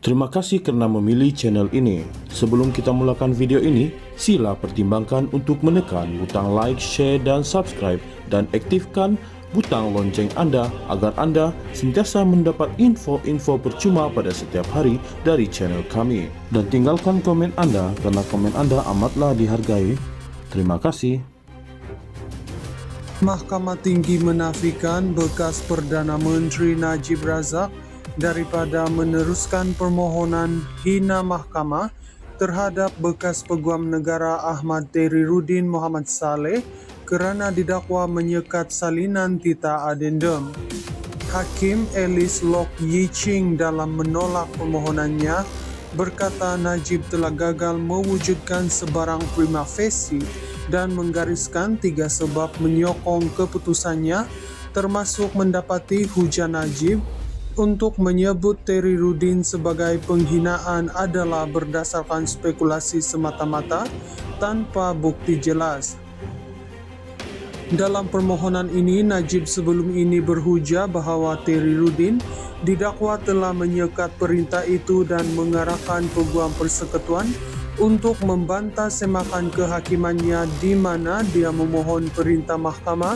Terima kasih kerana memilih channel ini. Sebelum kita mulakan video ini, sila pertimbangkan untuk menekan butang like, share dan subscribe dan aktifkan butang lonceng anda agar anda sentiasa mendapat info-info percuma pada setiap hari dari channel kami. Dan tinggalkan komen anda kerana komen anda amatlah dihargai. Terima kasih. Mahkamah Tinggi menafikan bekas Perdana Menteri Najib Razak daripada meneruskan permohonan hina mahkamah terhadap bekas Peguam Negara Ahmad Tehriruddin Mohamad Saleh kerana didakwa menyekat salinan tita adendum. Hakim Alice Lock Yee Ching dalam menolak permohonannya berkata Najib telah gagal mewujudkan sebarang prima facie dan menggariskan 3 sebab menyokong keputusannya, termasuk mendapati hujah Najib untuk menyebut Tehriruddin sebagai penghinaan adalah berdasarkan spekulasi semata-mata tanpa bukti jelas. Dalam permohonan ini, Najib sebelum ini berhujah bahawa Tehriruddin didakwa telah menyekat perintah itu dan mengarahkan Peguam Persekutuan untuk membantah semakan kehakimannya di mana dia memohon perintah mahkamah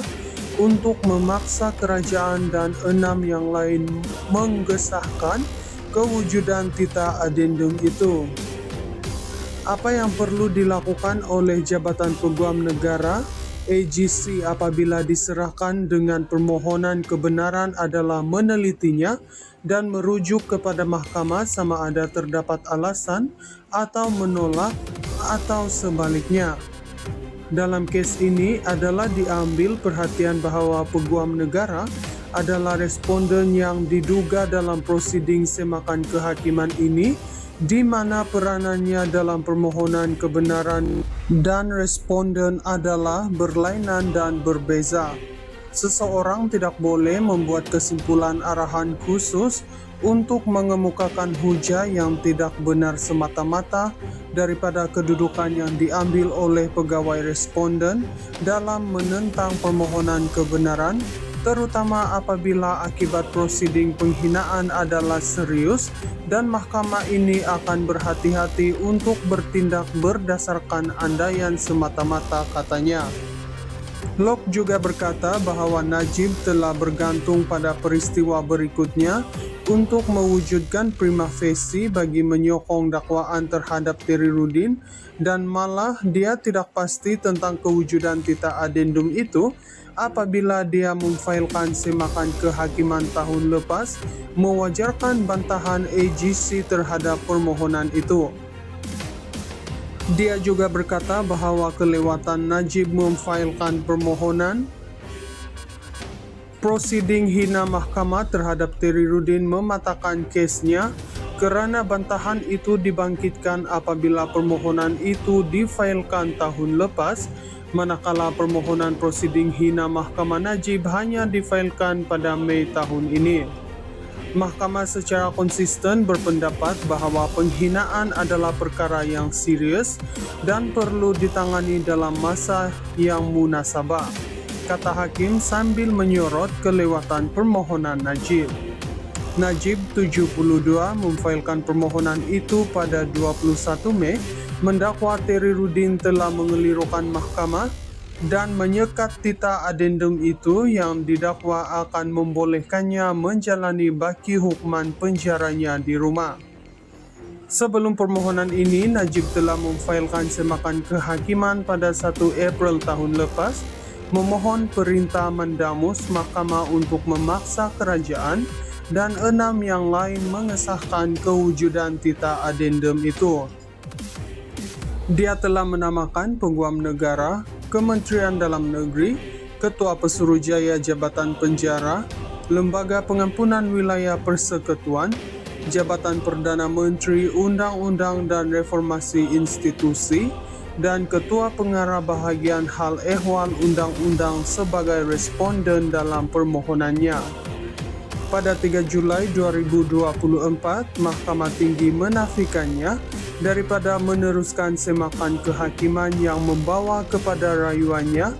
untuk memaksa kerajaan dan 6 yang lain mengesahkan kewujudan tita adendum itu. Apa yang perlu dilakukan oleh Jabatan Peguam Negara AGC apabila diserahkan dengan permohonan kebenaran adalah menelitinya dan merujuk kepada mahkamah sama ada terdapat alasan atau menolak atau sebaliknya. Dalam kes ini adalah diambil perhatian bahawa Peguam Negara adalah responden yang diduga dalam prosiding semakan kehakiman ini, di mana peranannya dalam permohonan kebenaran dan responden adalah berlainan dan berbeza. Seseorang tidak boleh membuat kesimpulan arahan khusus untuk mengemukakan hujah yang tidak benar semata-mata daripada kedudukan yang diambil oleh pegawai responden dalam menentang permohonan kebenaran, terutama apabila akibat prosiding penghinaan adalah serius dan mahkamah ini akan berhati-hati untuk bertindak berdasarkan andaian semata-mata, katanya. Lock juga berkata bahawa Najib telah bergantung pada peristiwa berikutnya untuk mewujudkan prima facie bagi menyokong dakwaan terhadap Tehriruddin dan malah dia tidak pasti tentang kewujudan tita adendum itu apabila dia memfailkan semakan kehakiman tahun lepas, mewajarkan bantahan AGC terhadap permohonan itu. Dia juga berkata bahawa kelewatan Najib memfailkan permohonan prosiding hina mahkamah terhadap Tehriruddin mematahkan kesnya kerana bantahan itu dibangkitkan apabila permohonan itu difailkan tahun lepas, manakala permohonan prosiding hina mahkamah Najib hanya difailkan pada Mei tahun ini. Mahkamah secara konsisten berpendapat bahawa penghinaan adalah perkara yang serius dan perlu ditangani dalam masa yang munasabah, kata hakim sambil menyorot kelewatan permohonan Najib. Najib 72 memfailkan permohonan itu pada 21 Mei mendakwa Tehriruddin telah mengelirukan mahkamah dan menyekat tita adendum itu yang didakwa akan membolehkannya menjalani baki hukuman penjaranya di rumah. Sebelum permohonan ini, Najib telah memfailkan semakan kehakiman pada 1 April tahun lepas, memohon perintah mendamus mahkamah untuk memaksa kerajaan dan 6 yang lain mengesahkan kewujudan tita adendum itu. Dia telah menamakan Peguam Negara, Kementerian Dalam Negeri, Ketua Pesuruhjaya Jabatan Penjara, Lembaga Pengampunan Wilayah Persekutuan, Jabatan Perdana Menteri Undang-Undang dan Reformasi Institusi, dan Ketua Pengarah Bahagian Hal Ehwal Undang-Undang sebagai responden dalam permohonannya. Pada 3 Julai 2024, Mahkamah Tinggi menafikannya daripada meneruskan semakan kehakiman yang membawa kepada rayuannya,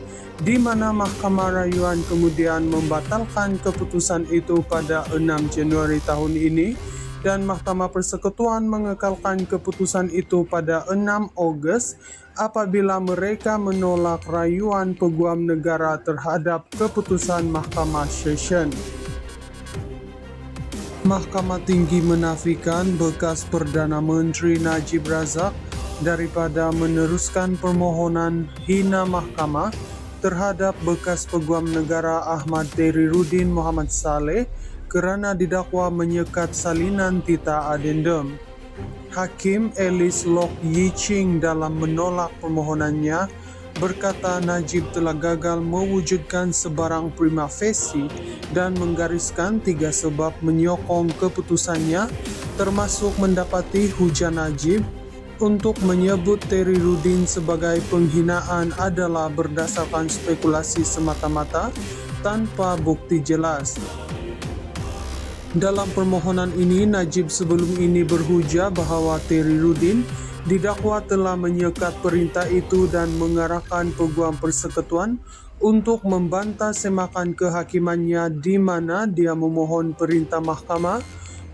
di mana Mahkamah Rayuan kemudian membatalkan keputusan itu pada 6 Januari tahun ini dan Mahkamah Persekutuan mengekalkan keputusan itu pada 6 Ogos apabila mereka menolak rayuan Peguam Negara terhadap keputusan Mahkamah Session. Mahkamah Tinggi menafikan bekas Perdana Menteri Najib Razak daripada meneruskan permohonan hina mahkamah terhadap bekas Peguam Negara Ahmad Terriruddin Muhammad Saleh kerana didakwa menyekat salinan tita adendum. Hakim Alice Lok Yiching dalam menolak permohonannya berkata Najib telah gagal mewujudkan sebarang prima facie dan menggariskan 3 sebab menyokong keputusannya, termasuk mendapati hujah Najib untuk menyebut Terriruddin sebagai penghinaan adalah berdasarkan spekulasi semata-mata tanpa bukti jelas. Dalam permohonan ini, Najib sebelum ini berhujah bahawa Terriruddin didakwa telah menyekat perintah itu dan mengarahkan Peguam Persekutuan untuk membantah semakan kehakimannya di mana dia memohon perintah mahkamah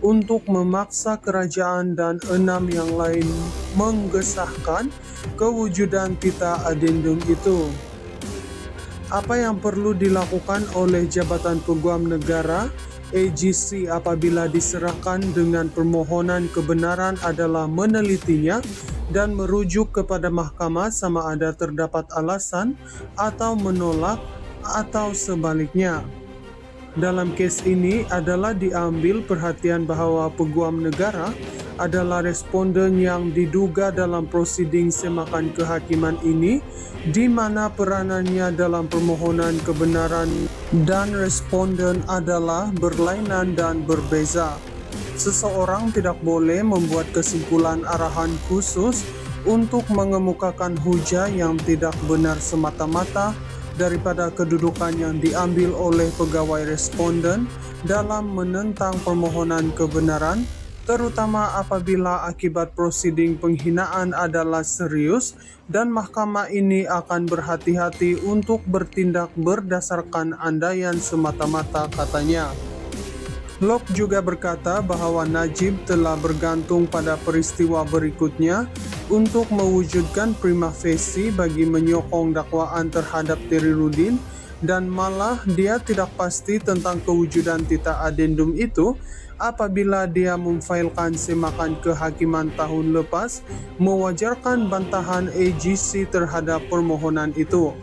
untuk memaksa kerajaan dan 6 yang lain mengesahkan kewujudan tita adendum itu. Apa yang perlu dilakukan oleh Jabatan Peguam Negara AGC apabila diserahkan dengan permohonan kebenaran adalah menelitinya dan merujuk kepada mahkamah sama ada terdapat alasan atau menolak atau sebaliknya. Dalam kes ini adalah diambil perhatian bahawa Peguam Negara adalah responden yang diduga dalam prosiding semakan kehakiman ini, di mana peranannya dalam permohonan kebenaran dan responden adalah berlainan dan berbeza. Seseorang tidak boleh membuat kesimpulan arahan khusus untuk mengemukakan hujah yang tidak benar semata-mata daripada kedudukan yang diambil oleh pegawai responden dalam menentang permohonan kebenaran, terutama apabila akibat prosiding penghinaan adalah serius dan mahkamah ini akan berhati-hati untuk bertindak berdasarkan andaian semata-mata, katanya. Lok juga berkata bahawa Najib telah bergantung pada peristiwa berikutnya untuk mewujudkan prima facie bagi menyokong dakwaan terhadap Terriruddin dan malah dia tidak pasti tentang kewujudan tita adendum itu apabila dia memfailkan semakan kehakiman tahun lepas mewajarkan bantahan AGC terhadap permohonan itu.